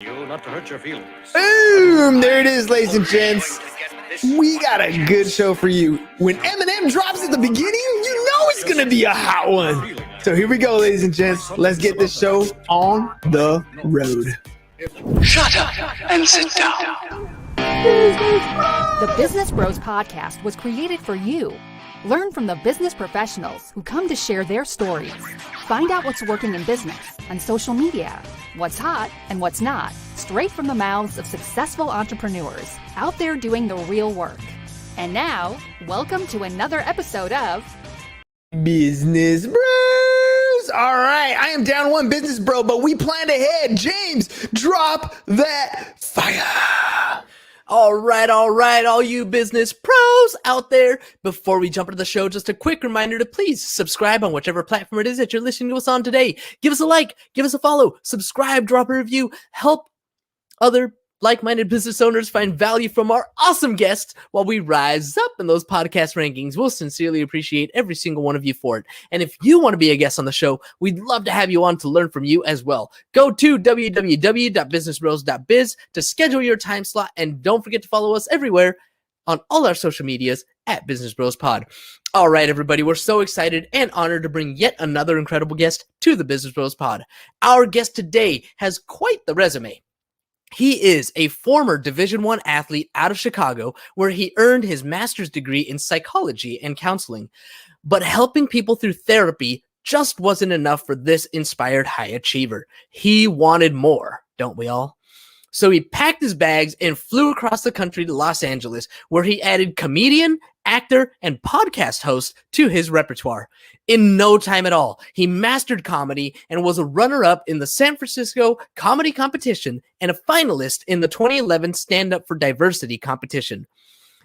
You not to hurt your feelings. Boom! There it is, ladies and gents. We got a good show for you. When Eminem drops at the beginning, you know it's gonna be a hot one. So here we go, ladies and gents. Let's get this show on the road. Shut up and sit down. The Business Bros Podcast was created for you. Learn from the business professionals who come to share their stories. Find out what's working in business, on social media, what's hot and what's not, straight from the mouths of successful entrepreneurs out there doing the real work. And now, welcome to another episode of Business Bros. All right, I am down one business bro, but we planned ahead. James, drop that fire. All right, all you business pros out there. Before we jump into the show, just a quick reminder to please subscribe on whichever platform it is that you're listening to us on today. Give us a like, give us a follow, subscribe, drop a review, help other like-minded business owners find value from our awesome guests while we rise up in those podcast rankings. We'll sincerely appreciate every single one of you for it. And if you want to be a guest on the show, we'd love to have you on to learn from you as well. Go to www.businessbros.biz to schedule your time slot, and don't forget to follow us everywhere on all our social medias at Business Bros Pod. All right, everybody, we're so excited and honored to bring yet another incredible guest to the Business Bros Pod. Our guest today has quite the resume. He is a former Division I athlete out of Chicago, where he earned his master's degree in psychology and counseling. But helping people through therapy just wasn't enough for this inspired high achiever. He wanted more, don't we all? So he packed his bags and flew across the country to Los Angeles, where he added comedian, actor, and podcast host to his repertoire. In no time at all, he mastered comedy and was a runner-up in the San Francisco comedy competition and a finalist in the 2011 Stand Up for Diversity competition.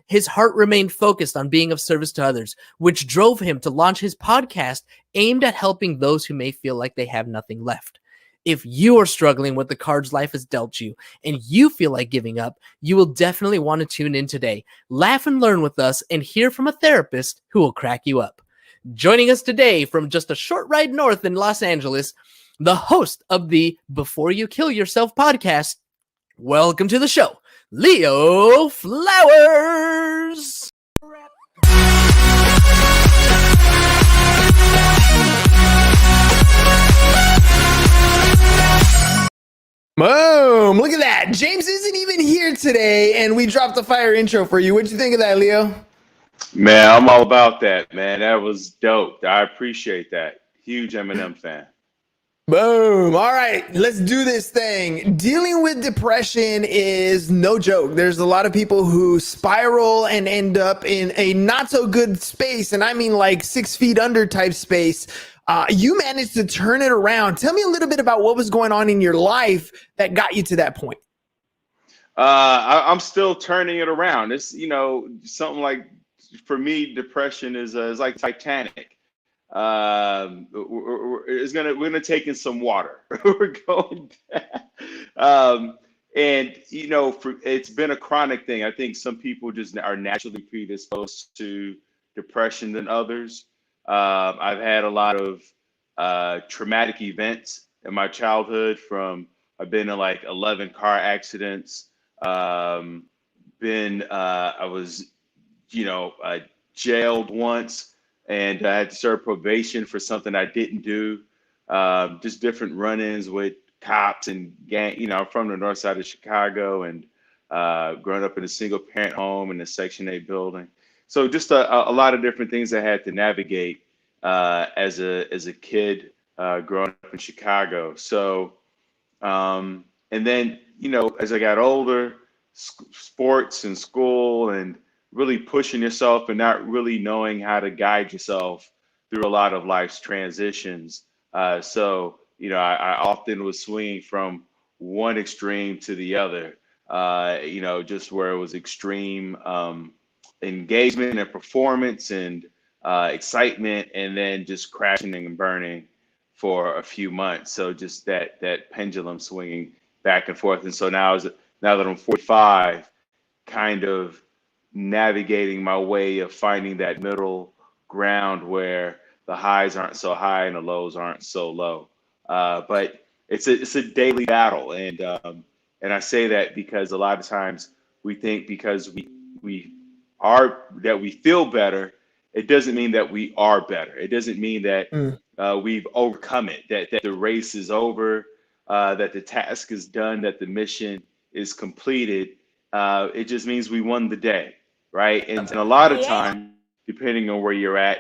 His heart remained focused on being of service to others, which drove him to launch his podcast aimed at helping those who may feel like they have nothing left. If you are struggling with the cards life has dealt you and you feel like giving up, you will definitely want to tune in today, laugh and learn with us, and hear from a therapist who will crack you up. Joining us today from just a short ride north in Los Angeles, the host of the Before You Kill Yourself podcast. Welcome to the show, Leo Flowers. Boom! Look at that. James isn't even here today, and we dropped the fire intro for you. What'd you think of that, Leo? Man, I'm all about that, man. That was dope. I appreciate that. Huge Eminem fan. Boom. All right, let's do this thing. Dealing with depression is no joke. There's a lot of people who spiral and end up in a not so good space, and I mean like 6 feet under type space. You managed to turn it around. Tell me a little bit about what was going on in your life that got you to that point. I'm still turning it around. It's, something like, for me, depression is like Titanic. We're gonna take in some water. We're going down. It's been a chronic thing. I think some people just are naturally predisposed to depression than others. I've had a lot of traumatic events in my childhood. I've been in like 11 car accidents. I was, jailed once, and I had to serve probation for something I didn't do. Just different run-ins with cops and gang. I'm from the north side of Chicago, and growing up in a single-parent home in a Section 8 building. So just a lot of different things I had to navigate as a kid growing up in Chicago. So, and then, as I got older, sports and school and really pushing yourself and not really knowing how to guide yourself through a lot of life's transitions. So, I often was swinging from one extreme to the other, just where it was extreme engagement and performance and excitement, and then just crashing and burning for a few months. So just that pendulum swinging back and forth. And so now that I'm 45, kind of navigating my way of finding that middle ground where the highs aren't so high and the lows aren't so low. But it's a daily battle, and And I say that because a lot of times we think because we feel better, it doesn't mean that we are better. It doesn't mean that Mm. we've overcome it, that the race is over, that the task is done, that the mission is completed. It just means we won the day, right? And a lot of time, depending on where you're at,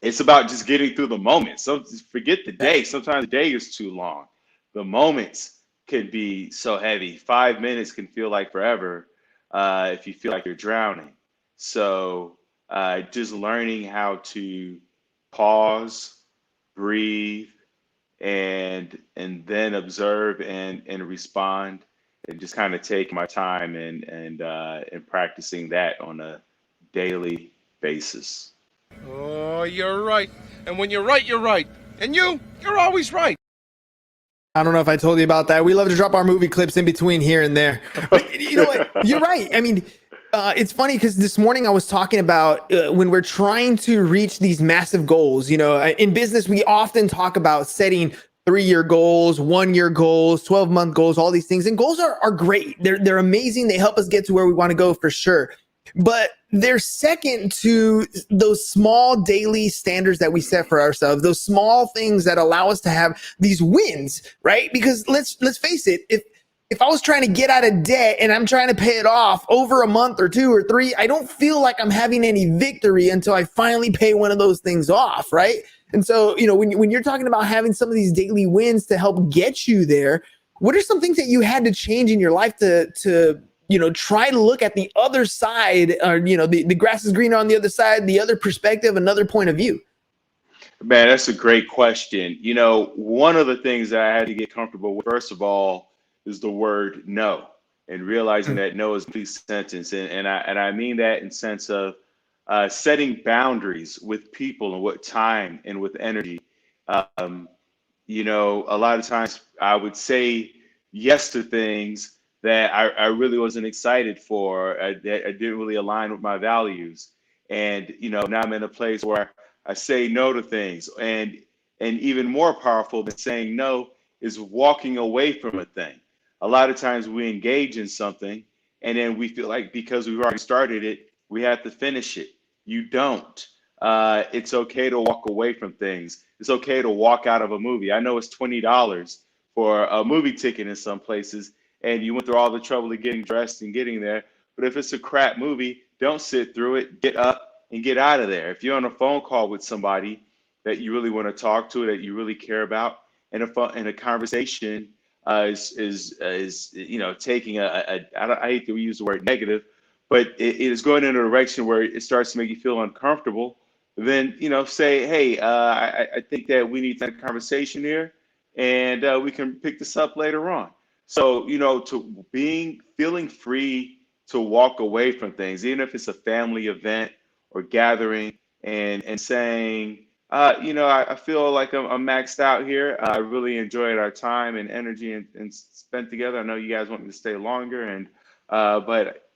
it's about just getting through the moments. So forget the day. Sometimes the day is too long. The moments can be so heavy. 5 minutes can feel like forever if you feel like you're drowning. So just learning how to pause, breathe, and then observe and respond, and just kind of take my time and practicing that on a daily basis. Oh, you're right. And when you're right, you're right. And you're always right. I don't know if I told you about that. We love to drop our movie clips in between here and there. But you know what? You're right. I mean, it's funny because this morning I was talking about when we're trying to reach these massive goals. You know, in business, we often talk about setting 3-year goals, 1-year goals, 12-month goals, all these things. And goals are great. They're amazing. They help us get to where we want to go for sure. But they're second to those small daily standards that we set for ourselves, those small things that allow us to have these wins, right? Because let's face it, if I was trying to get out of debt and I'm trying to pay it off over a month or 2 or 3, I don't feel like I'm having any victory until I finally pay one of those things off, right? And so, you know, when you're talking about having some of these daily wins to help get you there, what are some things that you had to change in your life to you know, try to look at the other side, or, you know, the grass is greener on the other side, the other perspective, another point of view? Man, that's a great question. You know, one of the things that I had to get comfortable with, first of all, is the word no, and realizing that no is a complete sentence. And I mean that in sense of setting boundaries with people and with time and with energy. You know, a lot of times I would say yes to things that I really wasn't excited for, that I didn't really align with my values. And, you know, now I'm in a place where I say no to things. And even more powerful than saying no is walking away from a thing. A lot of times we engage in something and then we feel like because we've already started it, we have to finish it. You don't. It's okay to walk away from things. It's okay to walk out of a movie. I know it's $20 for a movie ticket in some places, and you went through all the trouble of getting dressed and getting there. But if it's a crap movie, don't sit through it. Get up and get out of there. If you're on a phone call with somebody that you really want to talk to, that you really care about, and a conversation is you know, taking I hate to use the word negative, but it is going in a direction where it starts to make you feel uncomfortable, then, you know, say, hey, I think that we need to have a conversation here, and we can pick this up later on. So, you know, to feeling free to walk away from things, even if it's a family event or gathering, and saying, you know, I feel like I'm maxed out here. I really enjoyed our time and energy and spent together. I know you guys want me to stay longer, and but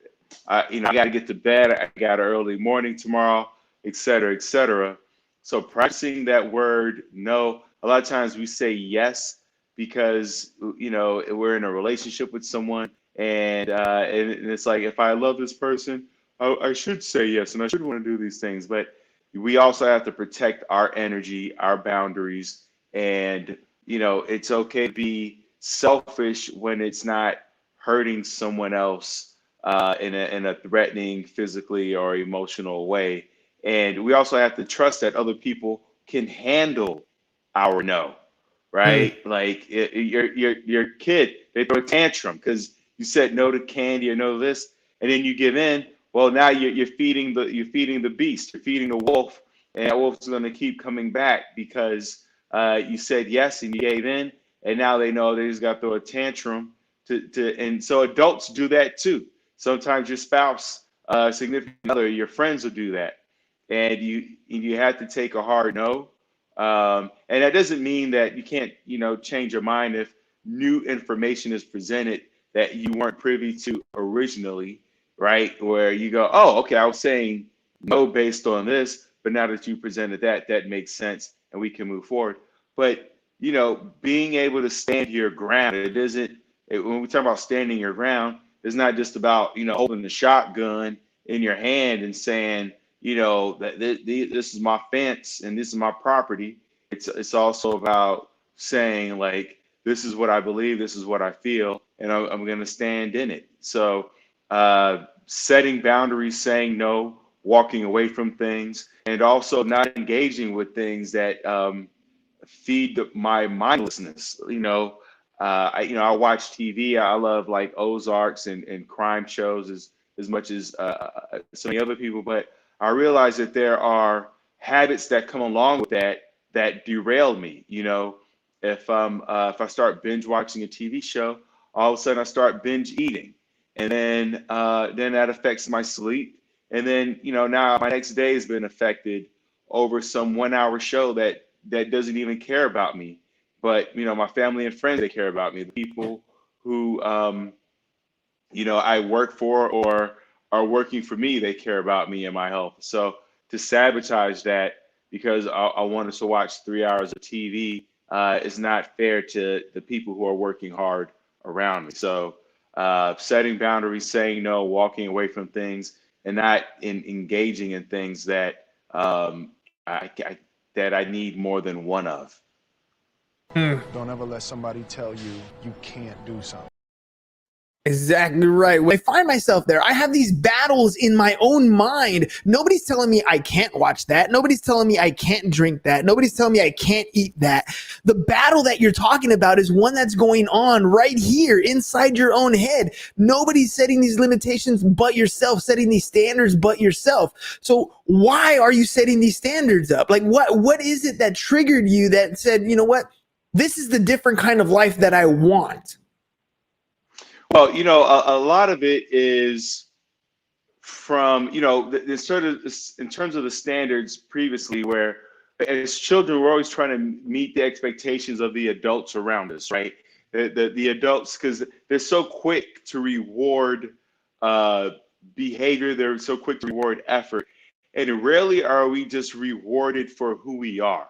you know, I got to get to bed. I got an early morning tomorrow, et cetera, et cetera. So practicing that word no. A lot of times we say yes because, you know, we're in a relationship with someone, and it's like, if I love this person, I should say yes, and I should want to do these things. But we also have to protect our energy, our boundaries, and, you know, it's okay to be selfish when it's not hurting someone else in a threatening, physically or emotional way. And we also have to trust that other people can handle our no, right? Like your kid, they throw a tantrum because you said no to candy or no to this, and then you give in. Well, now you're feeding the beast, you're feeding the wolf, and that wolf's going to keep coming back because you said yes and you gave in, and now they know they just got to throw a tantrum and so adults do that too. Sometimes your spouse, significant other, your friends will do that, and you have to take a hard no. And that doesn't mean that you can't, you know, change your mind if new information is presented that you weren't privy to originally, right? Where you go, oh, okay, I was saying no based on this, but now that you presented that, that makes sense, and we can move forward. But, you know, being able to stand your ground, it isn't When we talk about standing your ground, it's not just about, holding the shotgun in your hand and saying, that this is my fence and this is my property. It's also about saying, like, this is what I believe, this is what I feel, and I'm going to stand in it. So setting boundaries, saying no, walking away from things, and also not engaging with things that feed my mindlessness. I watch TV. I love like Ozarks and crime shows as much as so many other people, but I realize that there are habits that come along with that derail me. If I start binge watching a TV show, all of a sudden I start binge eating, and then that affects my sleep, and then now my next day has been affected over some 1 hour show that doesn't even care about me, but my family and friends, they care about me. The people who I work for or are working for me, they care about me and my health. So to sabotage that because I want us to watch 3 hours of TV is not fair to the people who are working hard around me. So setting boundaries, saying no, walking away from things, and not engaging in things that I need more than one of. Don't ever let somebody tell you you can't do something. Exactly right. When I find myself there, I have these battles in my own mind. Nobody's telling me I can't watch that. Nobody's telling me I can't drink that. Nobody's telling me I can't eat that. The battle that you're talking about is one that's going on right here inside your own head. Nobody's setting these limitations but yourself, setting these standards but yourself. So why are you setting these standards up? Like what is it that triggered you that said, you know what? This is the different kind of life that I want. Well, a lot of it is from, the sort of in terms of the standards previously, where as children, we're always trying to meet the expectations of the adults around us, right? The adults, because they're so quick to reward behavior, they're so quick to reward effort, and rarely are we just rewarded for who we are.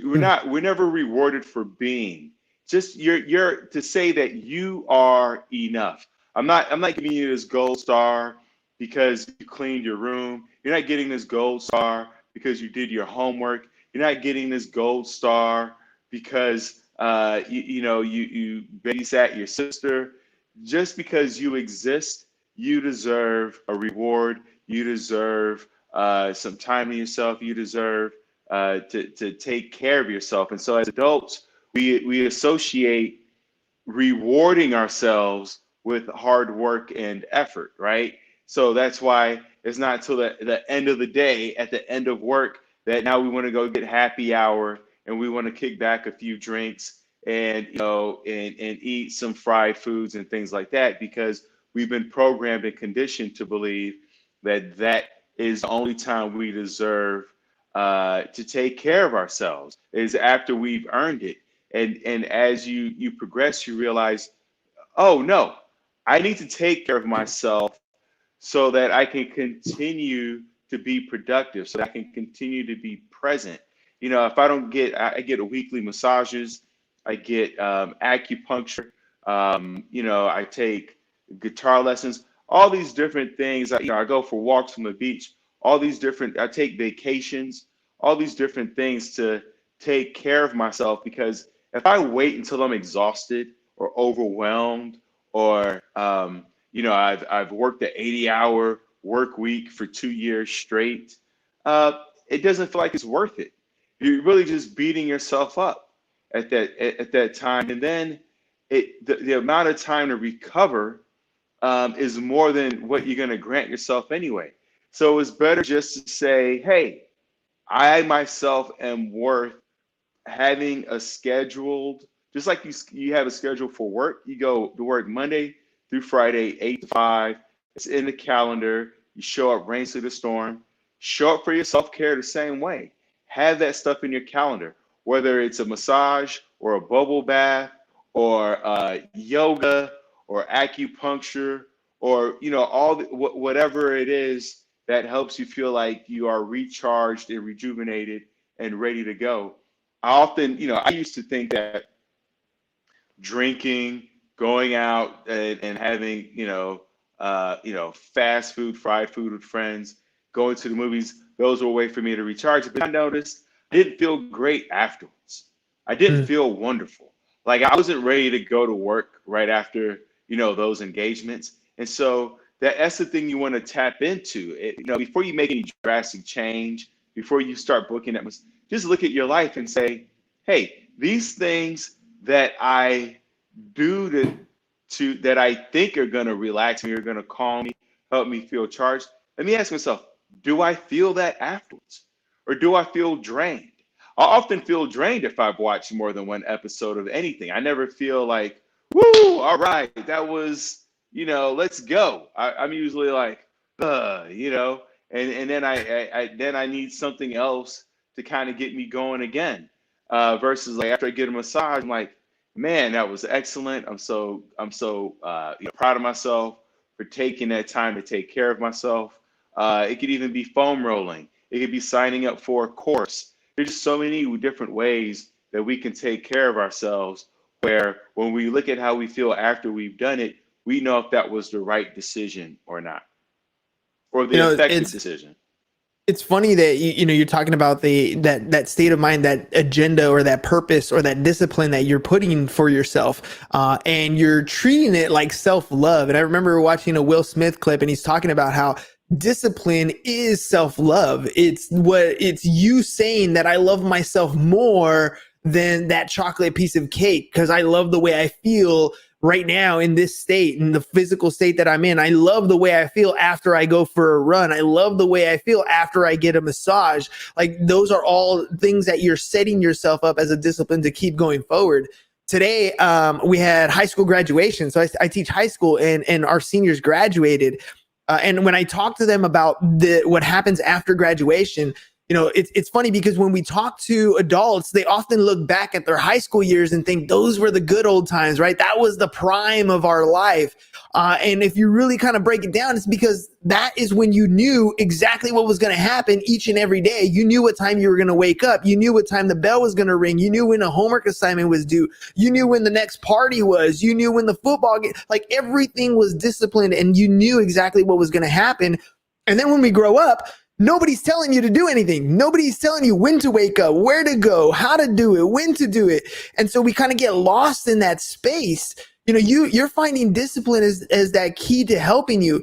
We're never rewarded for being. Just you're to say that you are enough. I'm not giving you this gold star because you cleaned your room. You're not getting this gold star because you did your homework. You're not getting this gold star because you babysat your sister. Just because you exist, you deserve a reward. You deserve some time to yourself. You deserve to take care of yourself. And so as adults, we associate rewarding ourselves with hard work and effort, right? So that's why it's not until the end of the day, at the end of work, that now we want to go get happy hour and we want to kick back a few drinks and and eat some fried foods and things like that, because we've been programmed and conditioned to believe that is the only time we deserve to take care of ourselves, is after we've earned it. And as you progress, you realize, oh no, I need to take care of myself so that I can continue to be productive, so that I can continue to be present. If I get weekly massages, I get acupuncture, I take guitar lessons, all these different things. I go for walks on the beach, I take vacations, all these different things to take care of myself, because if I wait until I'm exhausted or overwhelmed, or I've worked an 80-hour work week for 2 years straight, it doesn't feel like it's worth it. You're really just beating yourself up at that time, and then the amount of time to recover is more than what you're going to grant yourself anyway. So it's better just to say, hey, I myself am worth having a scheduled, just like you have a schedule for work. You go to work Monday through Friday, 8 to 5. It's in the calendar. You show up, rain through the storm. Show up for your self-care the same way. Have that stuff in your calendar, whether it's a massage or a bubble bath or yoga or acupuncture, or whatever it is that helps you feel like you are recharged and rejuvenated and ready to go. I often, I used to think that drinking, going out and having, fast food, fried food with friends, going to the movies. Those were a way for me to recharge. But I noticed I didn't feel great afterwards. I didn't feel wonderful. Like I wasn't ready to go to work right after, those engagements. And so that's the thing you want to tap into. Before you make any drastic change, before you start booking that, just look at your life and say, hey, these things that I do that I think are going to relax me, are going to calm me, help me feel charged. Let me ask myself, do I feel that afterwards? Or do I feel drained? I often feel drained if I've watched more than one episode of anything. I never feel like, woo, all right, that was, let's go. I'm usually like, and then I need something else to kind of get me going again. Versus like after I get a massage, I'm like, man, that was excellent. I'm so proud of myself for taking that time to take care of myself. It could even be foam rolling. It could be signing up for a course. There's just so many different ways that we can take care of ourselves, where when we look at how we feel after we've done it, we know if that was the right decision or not, or the effective decision. It's funny that you're talking about that state of mind, that agenda or that purpose or that discipline that you're putting for yourself, and you're treating it like self-love. And I remember watching a Will Smith clip, and he's talking about how discipline is self-love. It's you saying that I love myself more than that chocolate piece of cake because I love the way I feel right now in this state, in the physical state that I'm in. I love the way I feel after I go for a run. I love the way I feel after I get a massage. Like those are all things that you're setting yourself up as a discipline to keep going forward. Today, we had high school graduation. So I teach high school, and our seniors graduated. And when I talk to them about what happens after graduation, it's funny because when we talk to adults, they often look back at their high school years and think those were the good old times, right? That was the prime of our life. And if you really kind of break it down, it's because that is when you knew exactly what was going to happen each and every day. You knew what time you were going to wake up. You knew what time the bell was going to ring. You knew when a homework assignment was due. You knew when the next party was. You knew when the football game, like everything was disciplined, and you knew exactly what was going to happen. And then when we grow up, nobody's telling you to do anything. Nobody's telling you when to wake up, where to go, how to do it, when to do it. And so we kind of get lost in that space. You're finding discipline as that key to helping you.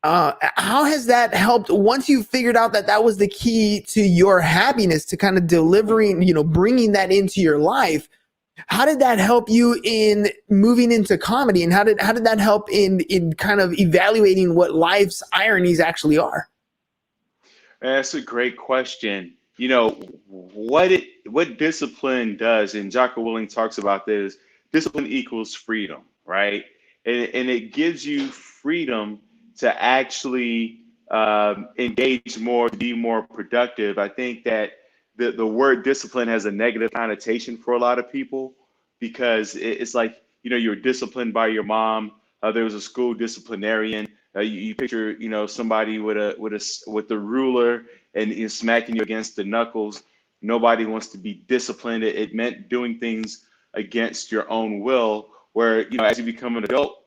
How has that helped once you figured out that was the key to your happiness, to kind of delivering, bringing that into your life? How did that help you in moving into comedy? And how did that help in kind of evaluating what life's ironies actually are? That's a great question. What discipline does, and Jocko Willing talks about this, discipline equals freedom, right? And it gives you freedom to actually engage more, to be more productive. I think that the word discipline has a negative connotation for a lot of people because it's like, you're disciplined by your mom. There was a school disciplinarian. You picture, somebody with the ruler and smacking you against the knuckles. Nobody wants to be disciplined. It meant doing things against your own will, where, as you become an adult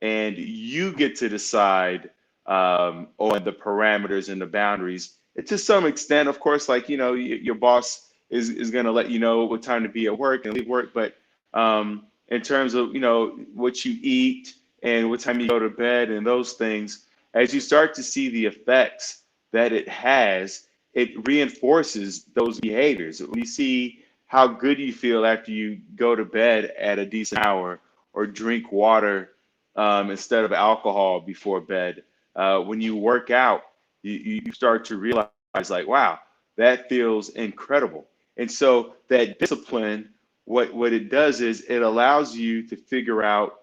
and you get to decide on the parameters and the boundaries. To some extent, of course, like, your boss is going to let you know what time to be at work and leave work. But in terms of, what you eat and what time you go to bed and those things, as you start to see the effects that it has, it reinforces those behaviors. When you see how good you feel after you go to bed at a decent hour or drink water instead of alcohol before bed, when you work out, you start to realize like, wow, that feels incredible. And so that discipline, what it does is it allows you to figure out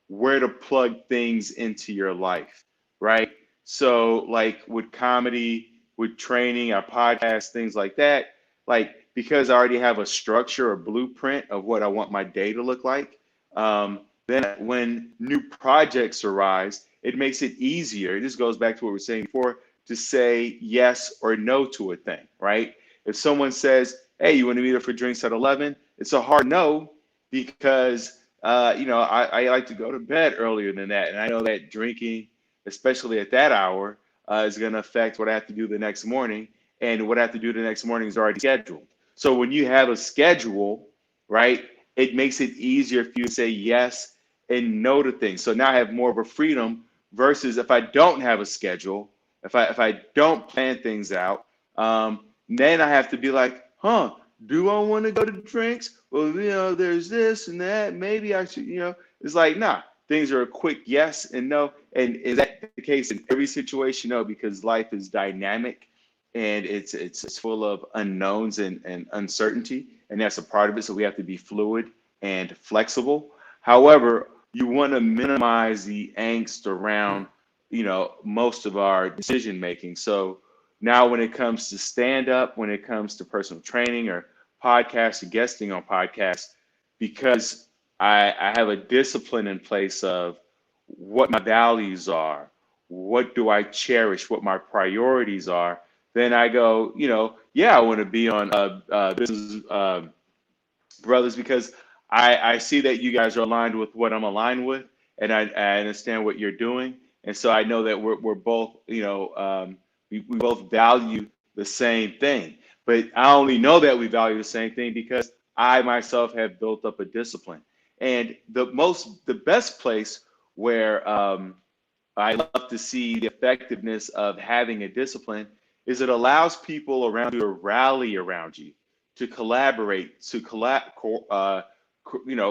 where to plug things into your life, right? So like with comedy, with training, our podcast, things like that, like because I already have a structure, a blueprint of what I want my day to look like, then when new projects arise, it makes it easier. This goes back to what we were saying before, to say yes or no to a thing, right? If someone says, hey, you want to meet up for drinks at 11? It's a hard no because I like to go to bed earlier than that. And I know that drinking, especially at that hour, is going to affect what I have to do the next morning. And what I have to do the next morning is already scheduled. So when you have a schedule, right, it makes it easier for you to say yes and no to things. So now I have more of a freedom versus if I don't have a schedule, if I don't plan things out, then I have to be like, do I want to go to drinks? Well, there's this and that. Maybe I should, it's like, nah, things are a quick yes and no. And is that the case in every situation? No, because life is dynamic and it's full of unknowns and uncertainty. And that's a part of it. So we have to be fluid and flexible. However, you want to minimize the angst around, most of our decision making. So now when it comes to stand up, when it comes to personal training or podcasts or guesting on podcasts, because I have a discipline in place of what my values are, what do I cherish, what my priorities are, then I go, I want to be on Business Brothers because I see that you guys are aligned with what I'm aligned with, and I understand what you're doing. And so I know that we're both, we both value the same thing. But I only know that we value the same thing because I myself have built up a discipline. And the best place where I love to see the effectiveness of having a discipline is it allows people around you to rally around you, to collaborate, to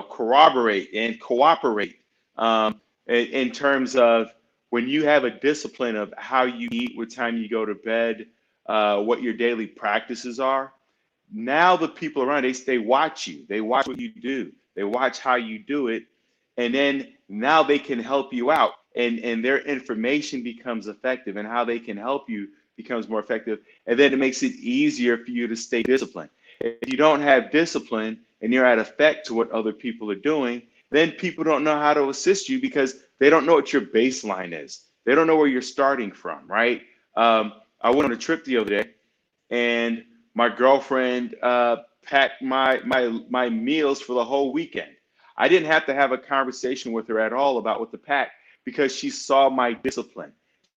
corroborate and cooperate in terms of when you have a discipline of how you eat, what time you go to bed, what your daily practices are. Now the people around, they watch you. They watch what you do. They watch how you do it. And then now they can help you out. And their information becomes effective and how they can help you becomes more effective. And then it makes it easier for you to stay disciplined. If you don't have discipline and you're at effect to what other people are doing, then people don't know how to assist you because they don't know what your baseline is. They don't know where you're starting from, right? I went on a trip the other day and my girlfriend packed my meals for the whole weekend. I didn't have to have a conversation with her at all about what to pack because she saw my discipline.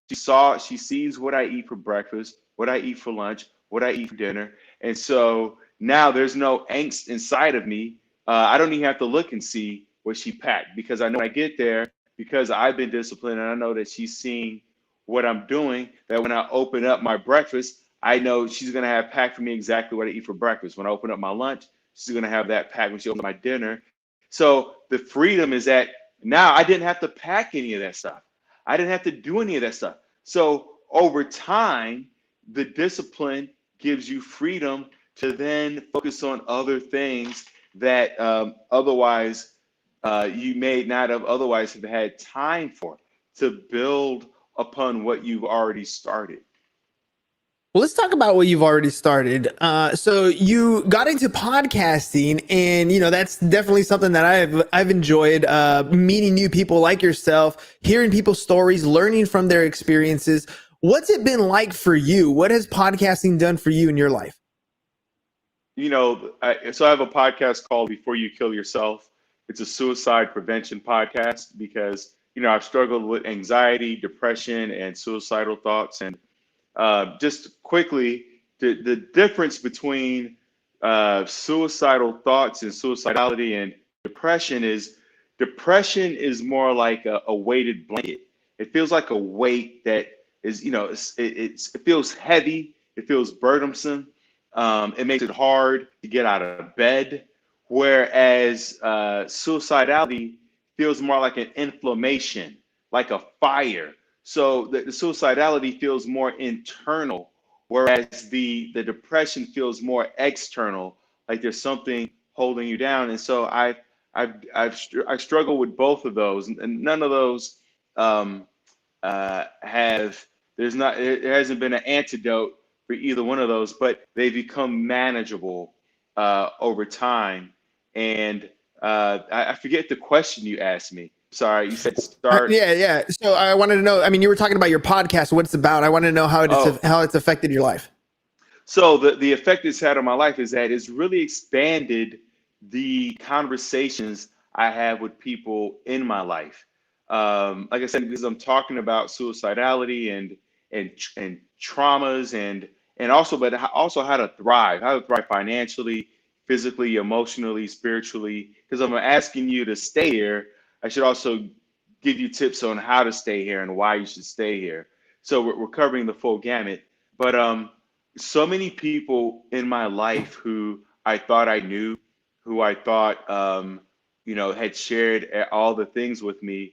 She sees what I eat for breakfast, what I eat for lunch, what I eat for dinner. And so now there's no angst inside of me. I don't even have to look and see what she packed because I know when I get there, because I've been disciplined and I know that she's seeing what I'm doing, that when I open up my breakfast, I know she's going to have packed for me exactly what I eat for breakfast. When I open up my lunch, she's going to have that packed when she opens my dinner. So the freedom is that now I didn't have to pack any of that stuff. I didn't have to do any of that stuff. So over time, the discipline gives you freedom to then focus on other things that otherwise you may not have otherwise have had time for, to build upon what you've already started. Well, let's talk about what you've already started. So you got into podcasting, and that's definitely something that I've enjoyed. Meeting new people like yourself, hearing people's stories, learning from their experiences. What's it been like for you? What has podcasting done for you in your life? So I have a podcast called Before You Kill Yourself. It's a suicide prevention podcast because I've struggled with anxiety, depression, and suicidal thoughts, and just quickly, the difference between suicidal thoughts and suicidality and depression is more like a weighted blanket. It feels like a weight that is, it feels heavy. It feels burdensome. It makes it hard to get out of bed. Whereas suicidality feels more like an inflammation, like a fire. So the suicidality feels more internal, whereas the depression feels more external, like there's something holding you down. And so I struggle with both of those, and none of those there hasn't been an antidote for either one of those, but they become manageable over time. And I forget the question you asked me. Sorry, you said start. Yeah. So I wanted to know, you were talking about your podcast, what it's about. I wanted to know how it's affected your life. So the effect it's had on my life is that it's really expanded the conversations I have with people in my life. Like I said, because I'm talking about suicidality and traumas and also, but also how to thrive financially, physically, emotionally, spiritually. Because I'm asking you to stay here, I should also give you tips on how to stay here and why you should stay here. So we're covering the full gamut. But so many people in my life who I thought I knew, who I thought had shared all the things with me,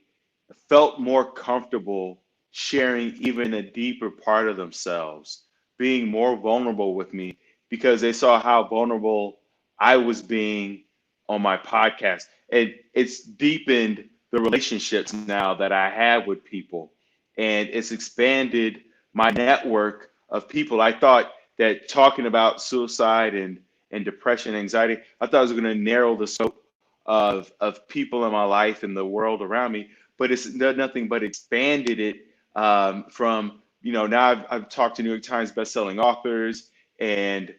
felt more comfortable sharing even a deeper part of themselves, being more vulnerable with me because they saw how vulnerable I was being on my podcast. And it's deepened the relationships now that I have with people. And it's expanded my network of people. I thought that talking about suicide and depression, anxiety, I thought it was going to narrow the scope of people in my life and the world around me. But it's done nothing but expanded it from, now I've talked to New York Times bestselling authors and,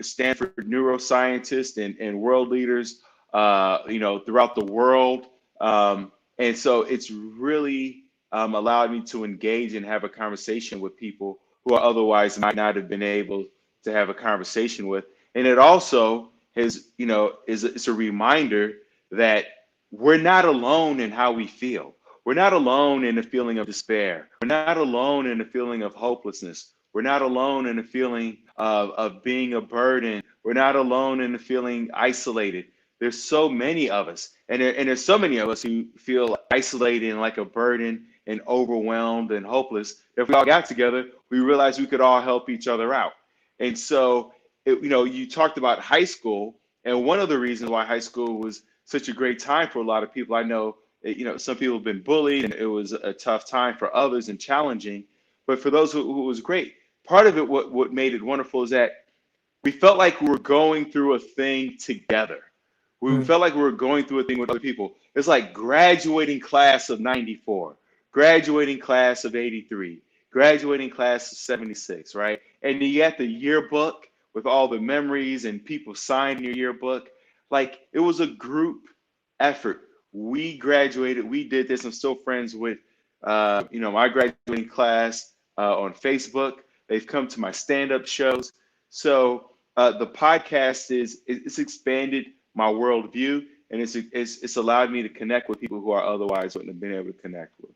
Stanford neuroscientists and world leaders, throughout the world. And so it's really allowed me to engage and have a conversation with people who I otherwise might not have been able to have a conversation with. And it also is it's a reminder that we're not alone in how we feel. We're not alone in the feeling of despair. We're not alone in the feeling of hopelessness. We're not alone in the feeling of being a burden. We're not alone in the feeling isolated. There's so many of us, and there's so many of us who feel isolated and like a burden and overwhelmed and hopeless. If we all got together, we realized we could all help each other out. And so, you talked about high school, and one of the reasons why high school was such a great time for a lot of people. I know, some people have been bullied, and it was a tough time for others and challenging. But for those who it was great, part of it, what made it wonderful is that we felt like we were going through a thing together. We felt like we were going through a thing with other people. It's like graduating class of 94, graduating class of 83, graduating class of 76, right? And you got the yearbook with all the memories and people signing your yearbook. Like, it was a group effort. We graduated, we did this. I'm still friends with, my graduating class on Facebook. They've come to my stand-up shows. So the podcast it's expanded my worldview, and it's allowed me to connect with people who I otherwise wouldn't have been able to connect with.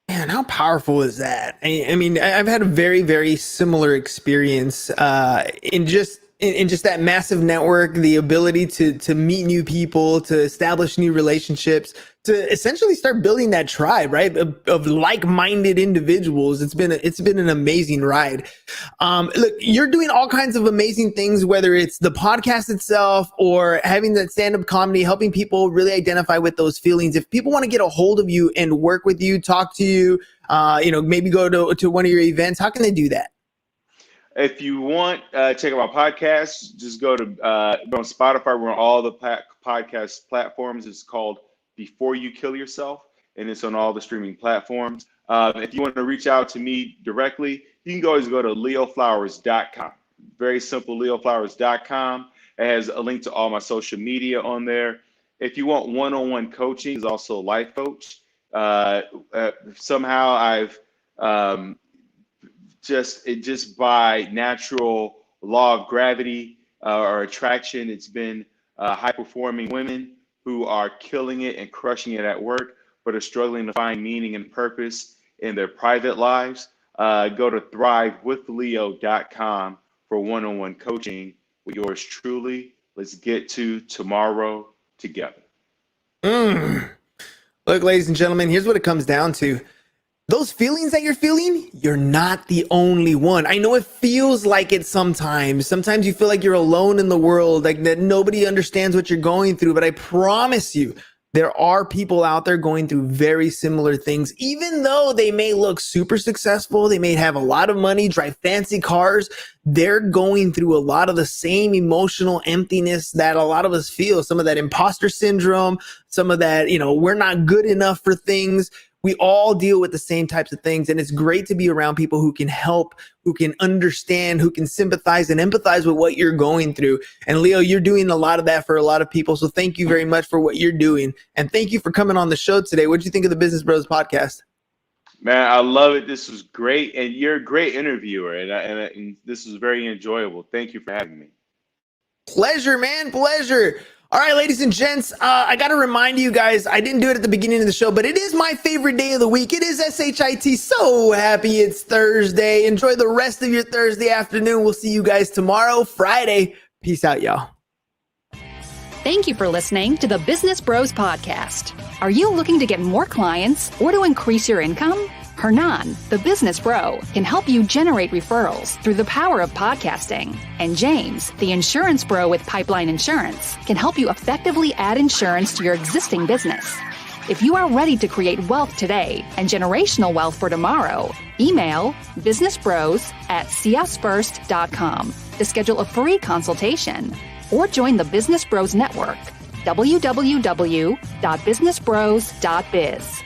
Man, how powerful is that? I mean, I've had a very, very similar experience in just that massive network, the ability to meet new people, to establish new relationships, to essentially start building that tribe, right, of like-minded individuals. It's been an amazing ride. Look, you're doing all kinds of amazing things, whether it's the podcast itself or having that stand-up comedy, helping people really identify with those feelings. If people want to get a hold of you and work with you, talk to you, maybe go to one of your events, how can they do that? If you want, check out my podcast. Just go on Spotify. We're on all the podcast platforms. It's called Before You Kill Yourself, and it's on all the streaming platforms. If you want to reach out to me directly, you can always go to leoflowers.com. Very simple, leoflowers.com. It has a link to all my social media on there. If you want one-on-one coaching, is also a life coach. Somehow I've just by natural law of gravity or attraction, it's been high-performing women who are killing it and crushing it at work, but are struggling to find meaning and purpose in their private lives. Go to thrivewithleo.com for one-on-one coaching with yours truly. Let's get to tomorrow together. Look, ladies and gentlemen, here's what it comes down to. Those feelings that you're feeling, you're not the only one. I know it feels like it sometimes. Sometimes you feel like you're alone in the world, like that nobody understands what you're going through. But I promise you, there are people out there going through very similar things. Even though they may look super successful, they may have a lot of money, drive fancy cars, they're going through a lot of the same emotional emptiness that a lot of us feel. Some of that imposter syndrome, some of that, we're not good enough for things. We all deal with the same types of things. And it's great to be around people who can help, who can understand, who can sympathize and empathize with what you're going through. And Leo, you're doing a lot of that for a lot of people. So thank you very much for what you're doing. And thank you for coming on the show today. What did you think of the Business Bros podcast? Man, I love it. This was great. And you're a great interviewer. And this was very enjoyable. Thank you for having me. Pleasure, man. Pleasure. All right, ladies and gents, I got to remind you guys, I didn't do it at the beginning of the show, but it is my favorite day of the week. It is SHIT. So happy it's Thursday. Enjoy the rest of your Thursday afternoon. We'll see you guys tomorrow, Friday. Peace out, y'all. Thank you for listening to the Business Bros Podcast. Are you looking to get more clients or to increase your income? Hernan, the business bro, can help you generate referrals through the power of podcasting. And James, the insurance bro with Pipeline Insurance, can help you effectively add insurance to your existing business. If you are ready to create wealth today and generational wealth for tomorrow, email businessbros@csfirst.com to schedule a free consultation or join the Business Bros Network, www.businessbros.biz.